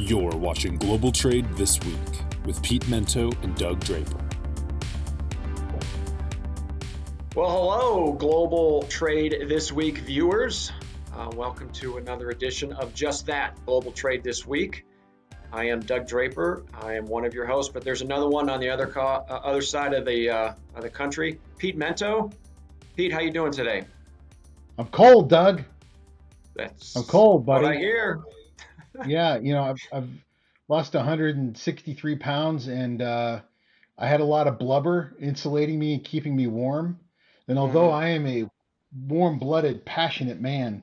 You're watching Global Trade This Week with Pete Mento and Doug Draper. Well, hello, Global Trade This Week viewers. Welcome to another edition of just that, Global Trade This Week. I am Doug Draper. I am one of your hosts, but there's another one on the other side of the country, Pete Mento. Pete, how you doing today? I'm cold, Doug. I'm cold, buddy. What I hear. Yeah, I've lost 163 pounds, and I had a lot of blubber insulating me and keeping me warm. And although I am a warm-blooded, passionate man,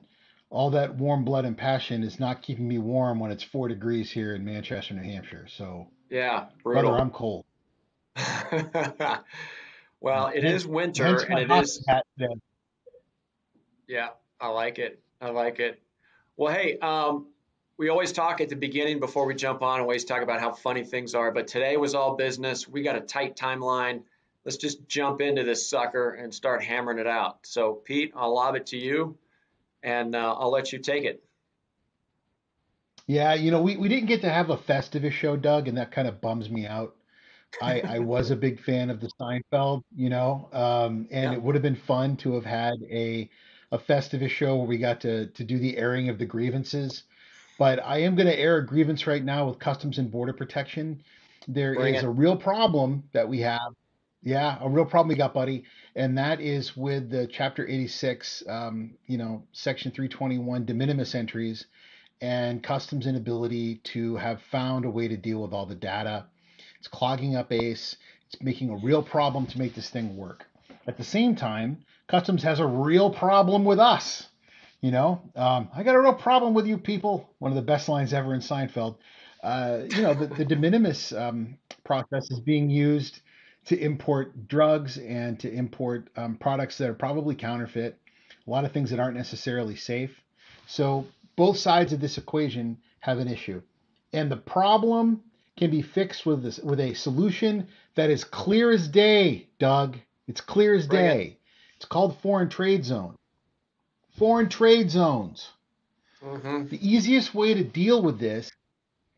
all that warm blood and passion is not keeping me warm when it's 4 degrees here in Manchester, New Hampshire. So, yeah, brutal. Brother, I'm cold. Well, it is winter, hence and my it hockey is. hat today. Yeah, I like it. I like it. Well, hey, we always talk at the beginning before we jump on, always talk about how funny things are. But today was all business. We got a tight timeline. Let's just jump into this sucker and start hammering it out. So, Pete, I'll lob it to you, and I'll let you take it. Yeah, we didn't get to have a Festivus show, Doug, and that kind of bums me out. I was a big fan of the Seinfeld, and Yeah. it would have been fun to have had a Festivus show where we got to do the airing of the grievances. But I am going to air a grievance right now with Customs and Border Protection. There Bring is it. a real problem that we have. Yeah, a real problem we got, buddy. And that is with the Chapter 86, Section 321 de minimis entries and Customs' inability to have found a way to deal with all the data. It's clogging up ACE. It's making a real problem to make this thing work. At the same time, Customs has a real problem with us. I got a real problem with you people. One of the best lines ever in Seinfeld. The de minimis process is being used to import drugs and to import products that are probably counterfeit, a lot of things that aren't necessarily safe. So both sides of this equation have an issue. And the problem can be fixed with a solution that is clear as day, Doug. It's clear as day. It's called foreign trade zone. Foreign trade zones. The easiest way to deal with this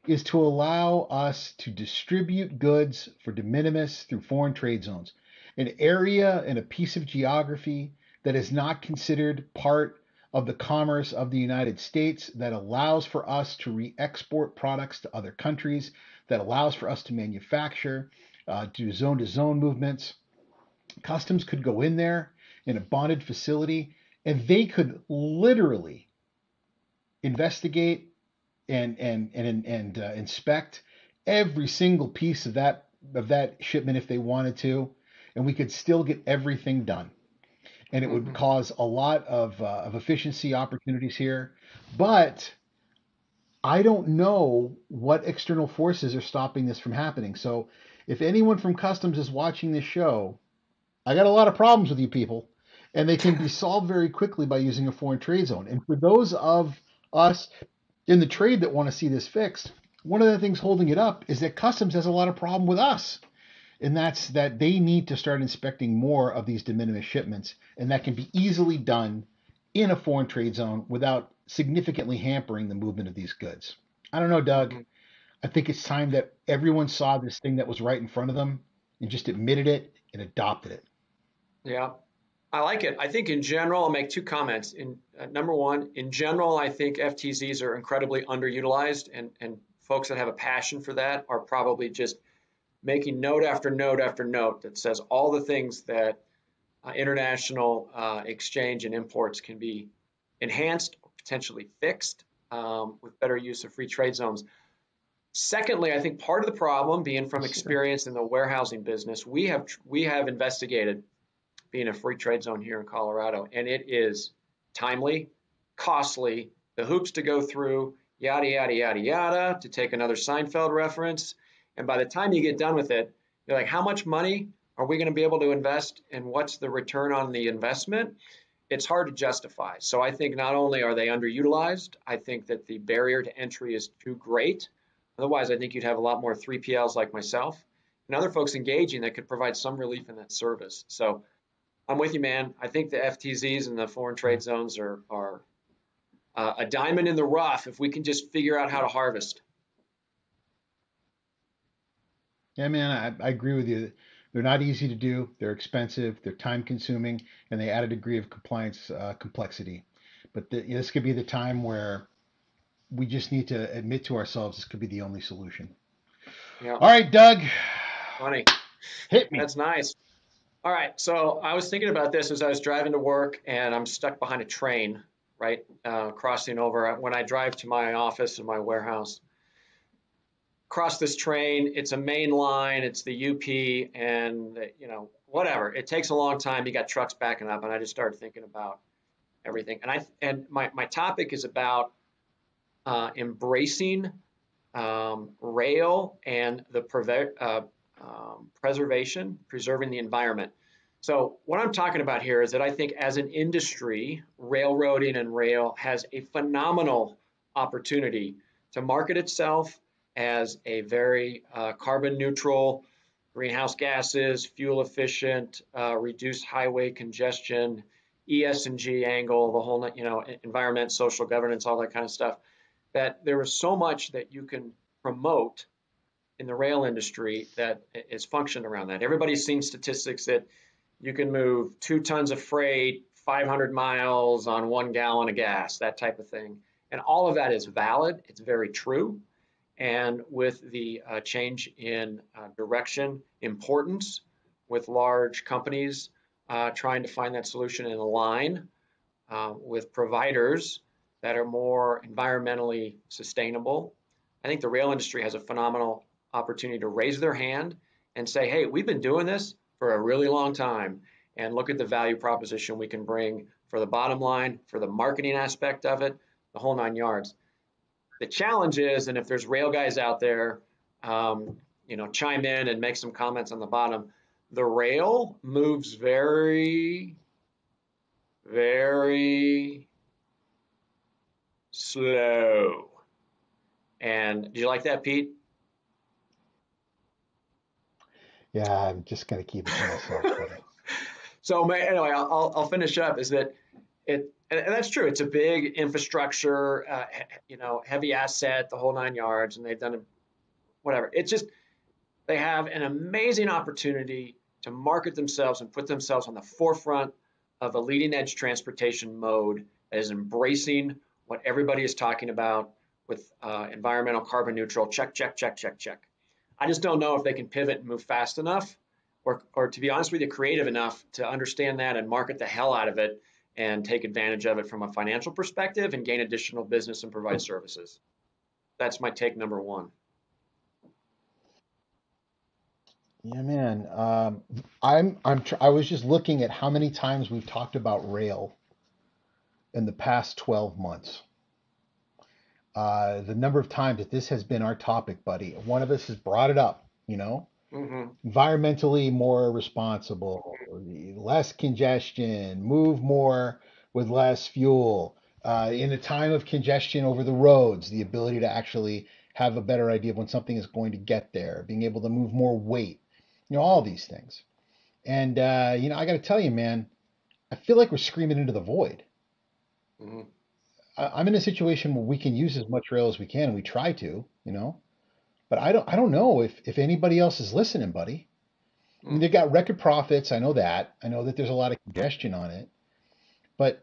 is to allow us to distribute goods for de minimis through foreign trade zones, an area and a piece of geography that is not considered part of the commerce of the United States, that allows for us to re-export products to other countries, that allows for us to manufacture, do zone-to-zone movements. Customs could go in there in a bonded facility, and they could literally investigate and inspect every single piece of that shipment if they wanted to, and we could still get everything done. And it would cause a lot of efficiency opportunities here. But I don't know what external forces are stopping this from happening. So if anyone from Customs is watching this show, I got a lot of problems with you people, and they can be solved very quickly by using a foreign trade zone. And for those of us in the trade that want to see this fixed, one of the things holding it up is that Customs has a lot of problem with us. And that's that they need to start inspecting more of these de minimis shipments, and that can be easily done in a foreign trade zone without significantly hampering the movement of these goods. I don't know, Doug. I think it's time that everyone saw this thing that was right in front of them and just admitted it and adopted it. Yeah, I like it. I think in general, I'll make two comments. Number one, in general, I think FTZs are incredibly underutilized, and folks that have a passion for that are probably just making note after note after note that says all the things that international exchange and imports can be enhanced, or potentially fixed with better use of free trade zones. Secondly, I think part of the problem, being from experience in the warehousing business, we have investigated being a free trade zone here in Colorado, and it is timely, costly, the hoops to go through, yada, yada, yada, yada, to take another Seinfeld reference. And by the time you get done with it, you're like, how much money are we going to be able to invest, and what's the return on the investment? It's hard to justify. So I think not only are they underutilized, I think that the barrier to entry is too great. Otherwise, I think you'd have a lot more 3PLs like myself and other folks engaging that could provide some relief in that service. So I'm with you, man. I think the FTZs and the foreign trade zones are a diamond in the rough if we can just figure out how to harvest. Yeah, man, I agree with you. They're not easy to do. They're expensive. They're time consuming, and they add a degree of compliance complexity. But this could be the time where we just need to admit to ourselves this could be the only solution. Yeah. All right, Doug, Funny. hit me. That's nice. All right. So I was thinking about this as I was driving to work, and I'm stuck behind a train, right? Crossing over. When I drive to my office and my warehouse, cross this train. It's a main line. It's the UP, and whatever. It takes a long time. You got trucks backing up, and I just started thinking about everything. And my topic is about embracing rail and the preserving the environment. So what I'm talking about here is that I think as an industry, railroading and rail has a phenomenal opportunity to market itself as a very carbon neutral, greenhouse gases, fuel efficient, reduced highway congestion, ESG angle, the whole, environment, social governance, all that kind of stuff, that there is so much that you can promote in the rail industry that is functioned around that. Everybody's seen statistics that you can move 2 tons of freight, 500 miles on 1 gallon of gas, that type of thing. And all of that is valid. It's very true. And with the change in direction, importance, with large companies trying to find that solution and align with providers that are more environmentally sustainable, I think the rail industry has a phenomenal opportunity to raise their hand and say, hey, we've been doing this for a really long time, and look at the value proposition we can bring for the bottom line, for the marketing aspect of it, the whole 9 yards. The challenge is, and if there's rail guys out there, chime in and make some comments on the bottom. The rail moves very, very slow. And do you like that, Pete? Yeah, I'm just gonna keep it to myself, buddy. So anyway, I'll finish up. Is that it? And that's true. It's a big infrastructure, heavy asset, the whole 9 yards, and they've done it, whatever. It's just they have an amazing opportunity to market themselves and put themselves on the forefront of a leading edge transportation mode that is embracing what everybody is talking about with environmental carbon neutral. Check, check, check, check, check. I just don't know if they can pivot and move fast enough, or to be honest with you, creative enough to understand that and market the hell out of it and take advantage of it from a financial perspective and gain additional business and provide services. That's my take number one. Yeah, man. I was just looking at how many times we've talked about rail in the past 12 months. The number of times that this has been our topic, buddy. One of us has brought it up, environmentally more responsible, less congestion, move more with less fuel. In a time of congestion over the roads, the ability to actually have a better idea of when something is going to get there, being able to move more weight, all these things. And, I got to tell you, man, I feel like we're screaming into the void. Mm-hmm. I'm in a situation where we can use as much rail as we can, and we try to, but I don't know if anybody else is listening, buddy. I mean, they've got record profits. I know that. I know that there's a lot of congestion on it, but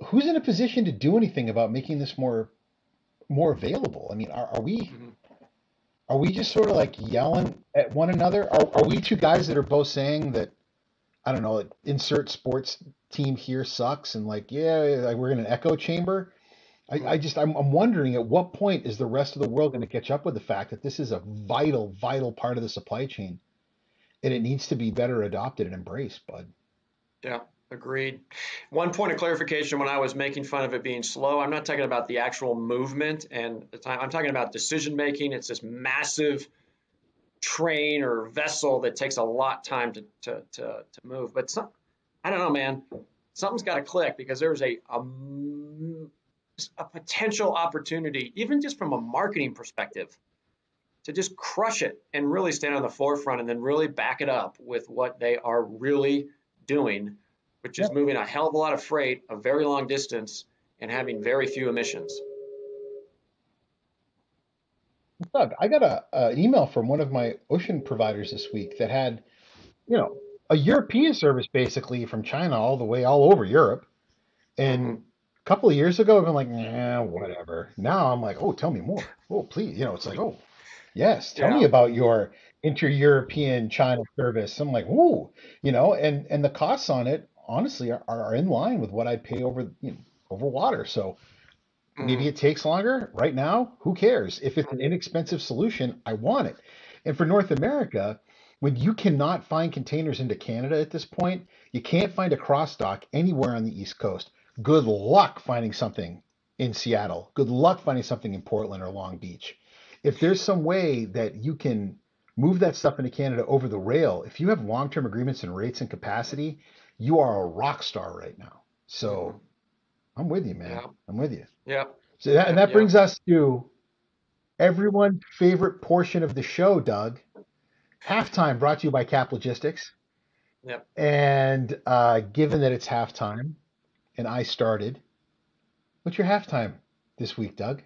who's in a position to do anything about making this more available? I mean, are we just sort of like yelling at one another? Are we two guys that are both saying that, I don't know, like, insert sports team here sucks, and like, yeah, like we're in an echo chamber? I'm wondering at what point is the rest of the world going to catch up with the fact that this is a vital, vital part of the supply chain, and it needs to be better adopted and embraced, bud. Yeah, agreed. One point of clarification: when I was making fun of it being slow, I'm not talking about the actual movement and the time. I'm talking about decision making. It's this massive train or vessel that takes a lot of time to move. But I don't know, man. Something's got to click, because there's a potential opportunity, even just from a marketing perspective, to just crush it and really stand on the forefront, and then really back it up with what they are really doing, which is moving a hell of a lot of freight a very long distance and having very few emissions. Doug, I got an email from one of my ocean providers this week that had, you know, a European service basically from China all over Europe. And Hmm. a couple of years ago, I'm like, nah, whatever. Now I'm like, oh, tell me more. Oh, please. It's like, oh, yes, tell me Yeah. about your inter-European China service. I'm like, ooh, and the costs on it, honestly, are in line with what I'd pay over water. So maybe Hmm. it takes longer. Right now, who cares? If it's an inexpensive solution, I want it. And for North America, when you cannot find containers into Canada at this point, you can't find a cross dock anywhere on the East Coast. Good luck finding something in Seattle. Good luck finding something in Portland or Long Beach. If there's some way that you can move that stuff into Canada over the rail, if you have long-term agreements and rates and capacity, you are a rock star right now. So Hmm. I'm with you, man. Yeah. I'm with you. Yep. So that and Yep. that Yep. brings us to everyone's favorite portion of the show, Doug. Halftime brought to you by Cap Logistics. Yep. And given that it's halftime and I started, what's your halftime this week, Doug?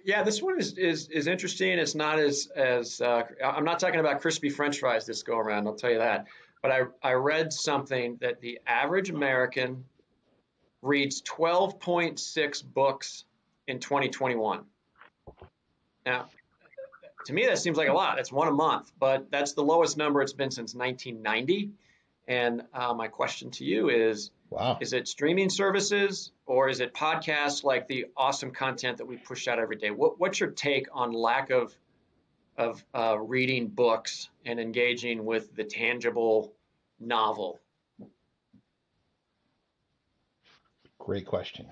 Yeah, this one is interesting. It's not I'm not talking about crispy French fries this go around. I'll tell you that. But I read something that the average American reads 12.6 books in 2021. Now, to me, that seems like a lot. That's one a month, but that's the lowest number it's been since 1990. And my question to you Wow. is it streaming services or is it podcasts like the awesome content that we push out every day? What's your take on lack of reading books and engaging with the tangible novel? Great question.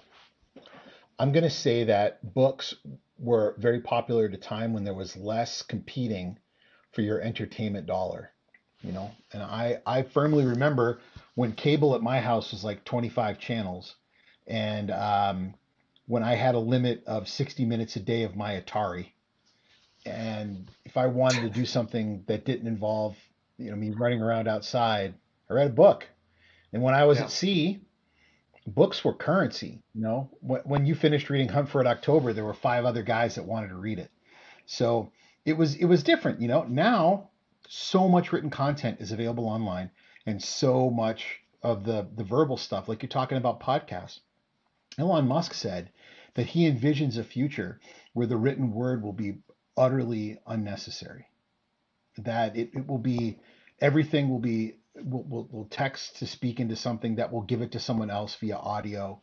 I'm going to say that books were very popular at a time when there was less competing for your entertainment dollar, and I firmly remember when cable at my house was like 25 channels, and when I had a limit of 60 minutes a day of my Atari, and if I wanted to do something that didn't involve me running around outside, I read a book. And when I was at Yeah, sea, books were currency. When you finished reading Hunt for Red October, there were five other guys that wanted to read it. So it was different. Now so much written content is available online, and so much of the verbal stuff, like you're talking about podcasts. Elon Musk said that he envisions a future where the written word will be utterly unnecessary. That it will be everything will be will text to speak into something that will give it to someone else via audio.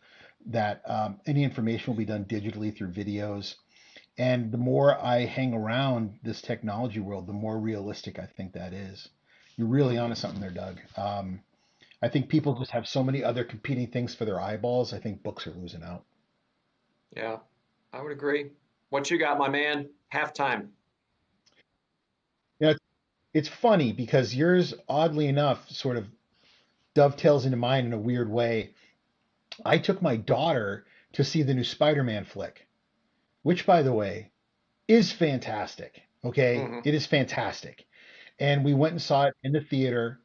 That any information will be done digitally through videos. And the more I hang around this technology world, the more realistic I think that is. You're really onto hmm, something there, Doug. I think people just have so many other competing things for their eyeballs. I think books are losing out. yeah, I would agree. What you got, my man? Halftime. You know, it's funny because yours, oddly enough, sort of dovetails into mine in a weird way. I took my daughter to see the new Spider-Man flick, which, by the way, is fantastic. Okay, Hmm. it is fantastic. And we went and saw it in the theater.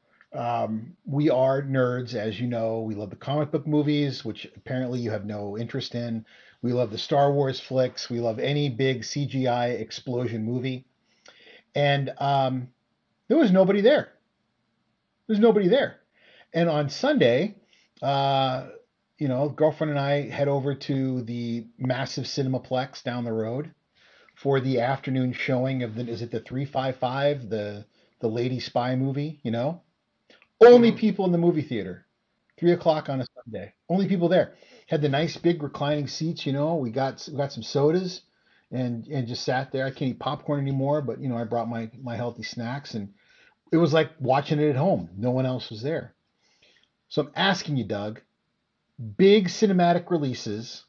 We are nerds, as you know. We love the comic book movies, which apparently you have no interest in. We love the Star Wars flicks. We love any big CGI explosion movie. And there was nobody there. There's nobody there. And on Sunday, uh, girlfriend and I head over to the massive Cinemaplex down the road for the afternoon showing of is it the 355, the lady spy movie, Only Hmm. people in the movie theater. 3 o'clock on a Sunday. Only people there. Had the nice big reclining seats, we got some sodas and just sat there. I can't eat popcorn anymore, but I brought my healthy snacks, and it was like watching it at home. No one else was there. So I'm asking you, Doug, big cinematic releases,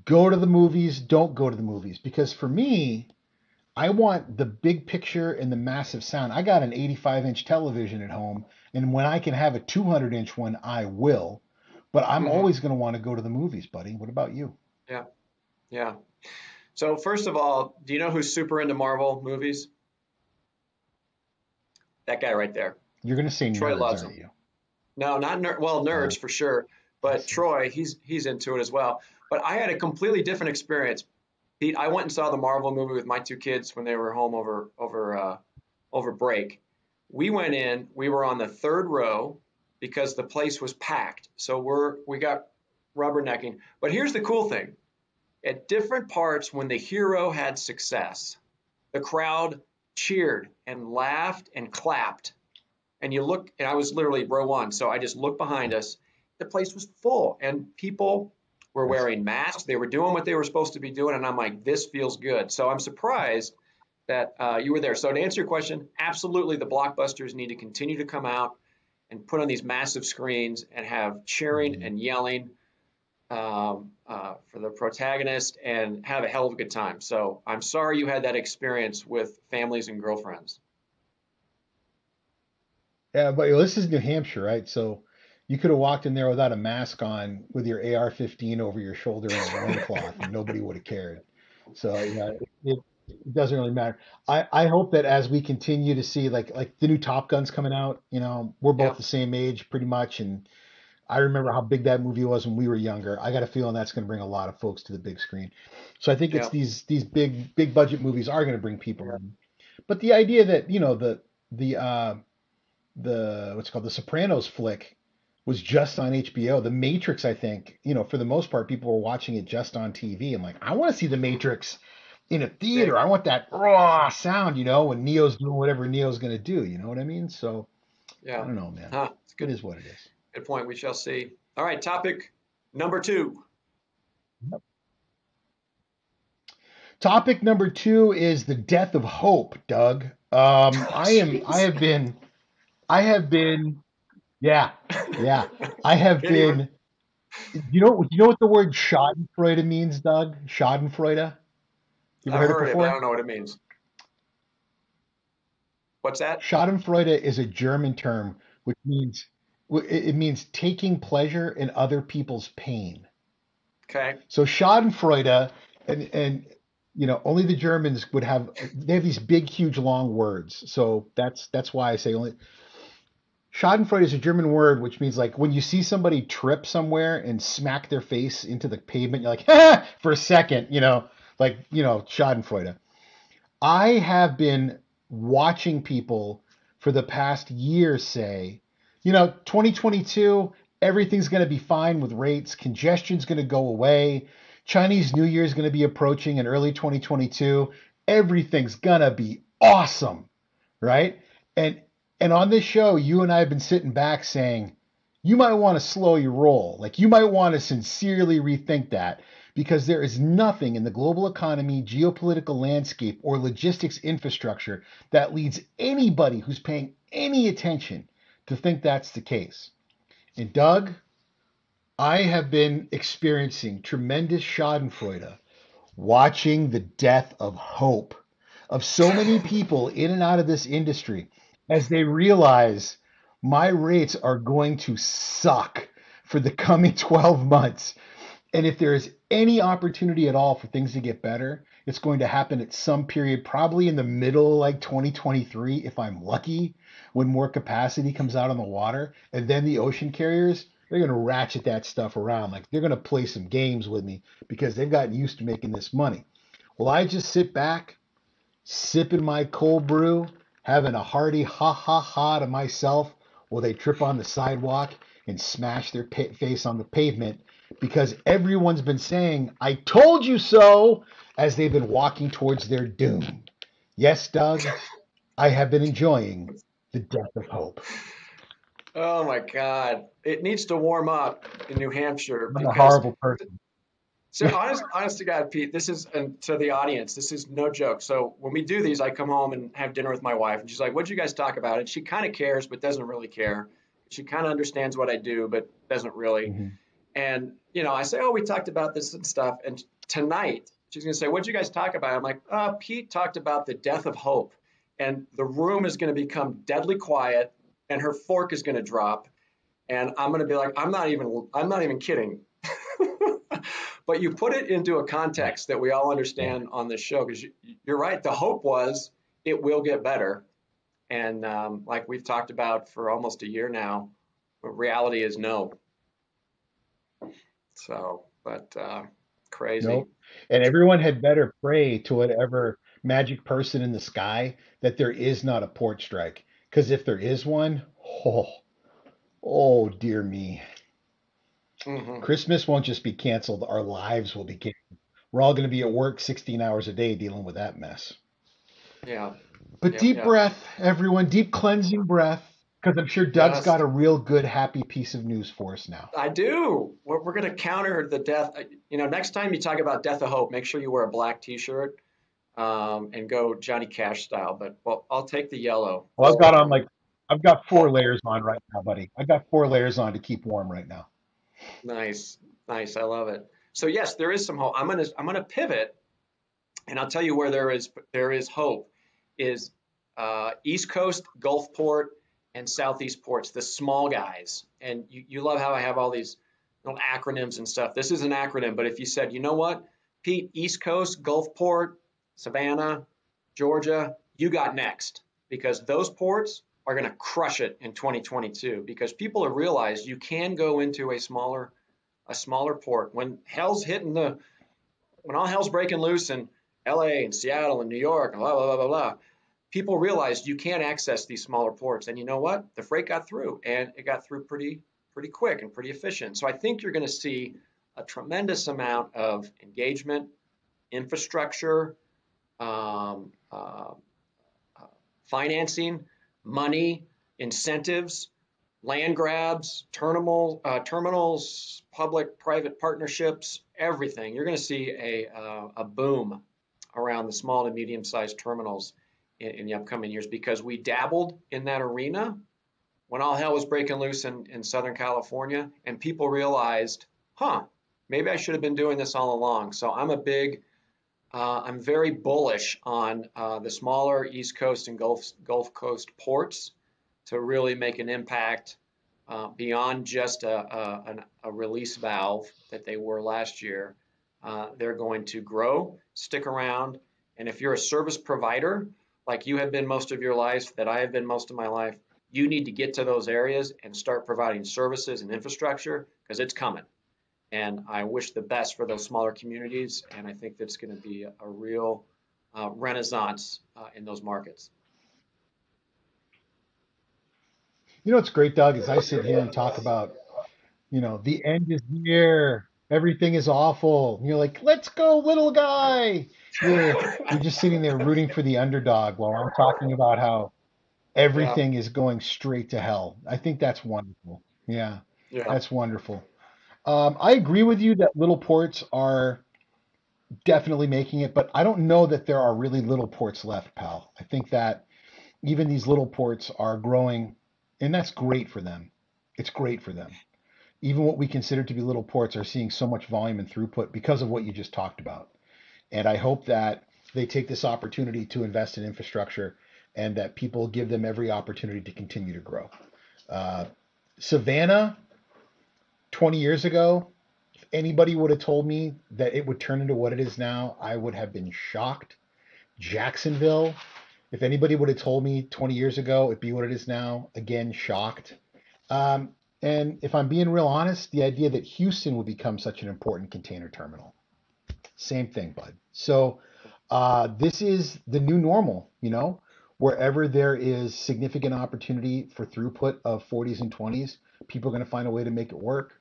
go to the movies, don't go to the movies. Because for me, I want the big picture and the massive sound. I got an 85-inch television at home, and when I can have a 200-inch one, I will. But I'm Hmm. always going to want to go to the movies, buddy. What about you? Yeah, yeah. So first of all, do you know who's super into Marvel movies? That guy right there. You're going to say Troy nerds, loves aren't them. you? No, not well, Uh, nerds for sure, I but see. Troy, he's into it as well. But I had a completely different experience. Pete, I went and saw the Marvel movie with my two kids when they were home over break. We went in, we were on the third row because the place was packed. So we got rubbernecking. But here's the cool thing. At different parts, when the hero had success, the crowd cheered and laughed and clapped. And you look, and I was literally row one, so I just looked behind us. The place was full, and people were wearing masks. They were doing what they were supposed to be doing, and I'm like, this feels good. So I'm surprised that you were there. So to answer your question, absolutely, the blockbusters need to continue to come out and put on these massive screens and have cheering and yelling for the protagonist and have a hell of a good time. So I'm sorry you had that experience with families and girlfriends. Yeah, but this is New Hampshire, right? So you could have walked in there without a mask on with your AR-15 over your shoulder and a loincloth, and nobody would have cared. So, it doesn't really matter. I hope that as we continue to see like the new Top Gun's coming out, we're both Yep. the same age pretty much, and I remember how big that movie was when we were younger. I got a feeling that's going to bring a lot of folks to the big screen. So I think it's Yep. these big budget movies are going to bring people in. But the idea that, the what's it called, the Sopranos flick was just on HBO. The Matrix, I think, for the most part, people were watching it just on TV. I'm like, I want to see the Matrix in a Big. theater. I want that raw sound, when Neo's doing whatever Neo's going to do. You know what I mean? So I Yeah. don't know, man. It's It good. is what it is. Good point. We shall see. All right. Topic number 2. Topic number 2 is the death of hope, Doug. Oh, jeez. I have been, yeah, yeah. I have Can't even. been. You know what the word Schadenfreude means, Doug? Schadenfreude. You ever I've heard it heard it, but I before? don't know what it means. What's that? Schadenfreude is a German term which means it means taking pleasure in other people's pain. Okay. So Schadenfreude, and only the Germans they have these big, huge, long words. So that's why I say only. Schadenfreude is a German word which means like when you see somebody trip somewhere and smack their face into the pavement, you're like, for a second, Schadenfreude. I have been watching people for the past year say, 2022, everything's going to be fine with rates. Congestion's going to go away. Chinese New Year is going to be approaching in early 2022. Everything's going to be awesome, right? And on this show, you and I have been sitting back saying, you might want to slow your roll. Like you might want to sincerely rethink that because there is nothing in the global economy, geopolitical landscape, or logistics infrastructure that leads anybody who's paying any attention to think that's the case. And Doug, I have been experiencing tremendous schadenfreude watching the death of hope of so many people in and out of this industry as they realize my rates are going to suck for the coming 12 months. And if there is any opportunity at all for things to get better, it's going to happen at some period, probably in the middle, like 2023, if I'm lucky, when more capacity comes out on the water. And then the ocean carriers, they're going to ratchet that stuff around. Like they're going to play some games with me because they've gotten used to making this money. Well, I just sit back, sipping my cold brew, having a hearty ha ha ha to myself while they trip on the sidewalk and smash their face on the pavement because everyone's been saying, I told you so, as they've been walking towards their doom. Yes, Doug, I have been enjoying the death of hope. Oh my God. It needs to warm up in New Hampshire I'm a because horrible person. so honest to God, Pete, this is, and to the audience, this is no joke. So when we do these, I come home and have dinner with my wife, and she's like, "What'd you guys talk about?" And she kind of cares, but doesn't really care. She kind of understands what I do, but doesn't really. Mm-hmm. And I say, "Oh, we talked about this and stuff." And tonight, she's gonna say, "What'd you guys talk about?" I'm like, Pete talked about the death of hope," and the room is gonna become deadly quiet, and her fork is gonna drop, and I'm gonna be like, I'm not even kidding." But you put it into a context that we all Yeah. understand on this show because you're right. The hope was it will get better. And like we've talked about for almost a year now, reality is no. So, but Crazy. Nope. And everyone had better pray to whatever magic person in the sky that there is not a port strike. Because if there is one, oh, oh dear me. Hmm. Christmas won't just be canceled, our lives will be canceled. We're all going to be at work 16 hours a day dealing with that mess. Yeah. But Yep. deep Yep. breath, everyone, deep cleansing breath, because I'm sure Doug's Yes. got a real good, happy piece of news for us now. I do. We're going to counter the death. Next time you talk about death of hope, make sure you wear a black T-shirt and go Johnny Cash style. But well, I'll take the yellow Well, this time. I've got 4 layers on right now, buddy. I've got 4 layers on to keep warm right now. Nice, nice. I love it. So yes, there is some hope. I'm gonna pivot, and I'll tell you where there is hope. Is East Coast, Gulfport, and Southeast ports, the small guys. And you love how I have all these little acronyms and stuff. This is an acronym, but if you said, you know what, Pete, East Coast, Gulfport, Savannah, Georgia, you got next, because those ports are going to crush it in 2022 because people have realized you can go into a smaller port when all hell's breaking loose in LA and Seattle and New York and blah blah blah blah blah. People realized you can't access these smaller ports, and you know what? The freight got through, and it got through pretty quick and pretty efficient. So I think you're going to see a tremendous amount of engagement, infrastructure, um, uh, financing, money, incentives, land grabs, terminals, public-private partnerships, everything. You're going to see a boom around the small to medium-sized terminals in the upcoming years because we dabbled in that arena when all hell was breaking loose in Southern California, and people realized, maybe I should have been doing this all along. So I'm very bullish on the smaller East Coast and Gulf Coast ports to really make an impact beyond just a release valve that they were last year. They're going to grow, stick around, and if you're a service provider, like you have been most of your life, that I have been most of my life, you need to get to those areas and start providing services and infrastructure because it's coming. And I wish the best for those smaller communities, and I think that's going to be a real renaissance in those markets. You know what's great, Doug, is I sit here and talk about, the end is near, everything is awful. And you're like, let's go, little guy. You're just sitting there rooting for the underdog while I'm talking about how Yeah, everything is going straight to hell. I think that's wonderful. Yeah, yeah, that's wonderful. I agree with you that little ports are definitely making it, but I don't know that there are really little ports left, pal. I think that even these little ports are growing, and that's great for them. It's great for them. Even what we consider to be little ports are seeing so much volume and throughput because of what you just talked about. And I hope that they take this opportunity to invest in infrastructure and that people give them every opportunity to continue to grow. Uh, Savannah, 20 years ago, if anybody would have told me that it would turn into what it is now, I would have been shocked. Jacksonville, if anybody would have told me 20 years ago it'd be what it is now, again, shocked. Um, and if I'm being real honest, the idea that Houston would become such an important container terminal, same thing, bud. So this is the new normal, wherever there is significant opportunity for throughput of 40s and 20s, people are going to find a way to make it work.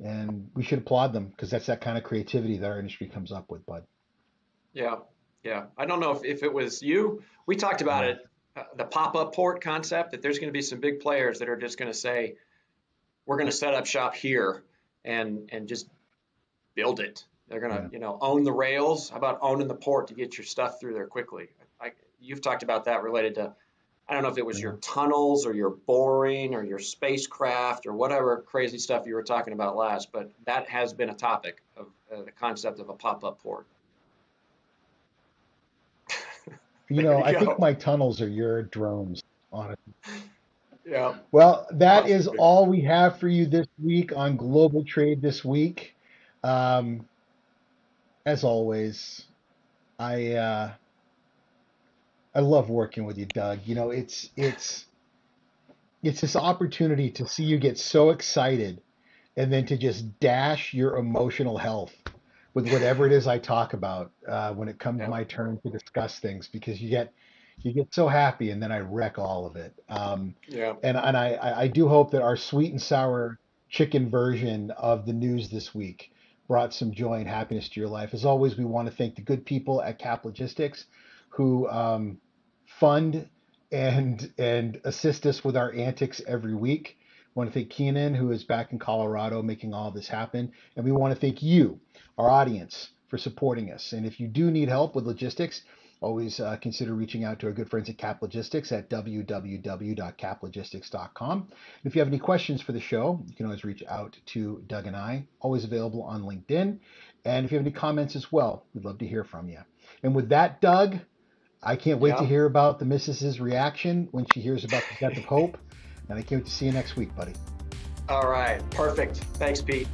And we should applaud them because that's that kind of creativity that our industry comes up with, bud. yeah, yeah. I don't know if it was you. We talked about Yeah. it, the pop-up port concept, that there's going to be some big players that are just going to say, we're going to set up shop here and just build it. They're going Yeah. to, own the rails. How about owning the port to get your stuff through there quickly? You've talked about that related to, I don't know if it was your Yeah. tunnels or your boring or your spacecraft or whatever crazy stuff you were talking about last, but that has been a topic of the concept of a pop-up port. There you I think go. my tunnels are your drones, honestly. Yeah, Well, that is possibly. all we have for you this week on Global Trade this week. Um, as always, I uh, I love working with you, Doug. It's this opportunity to see you get so excited and then to just dash your emotional health with whatever it is I talk about when it comes my turn to discuss things, because you get so happy and then I wreck all of it. Yeah. And I do hope that our sweet and sour chicken version of the news this week brought some joy and happiness to your life. As always, we want to thank the good people at Cap Logistics who fund and assist us with our antics every week. We want to thank Keenan, who is back in Colorado making all this happen. And we want to thank you, our audience, for supporting us. And if you do need help with logistics, always consider reaching out to our good friends at Cap Logistics at www.caplogistics.com. And if you have any questions for the show, you can always reach out to Doug and I, always available on LinkedIn. And if you have any comments as well, we'd love to hear from you. And with that, Doug, I can't wait to hear about the missus's reaction when she hears about the death of Hope. And I can't wait to see you next week, buddy. All right. Perfect. Thanks, Pete.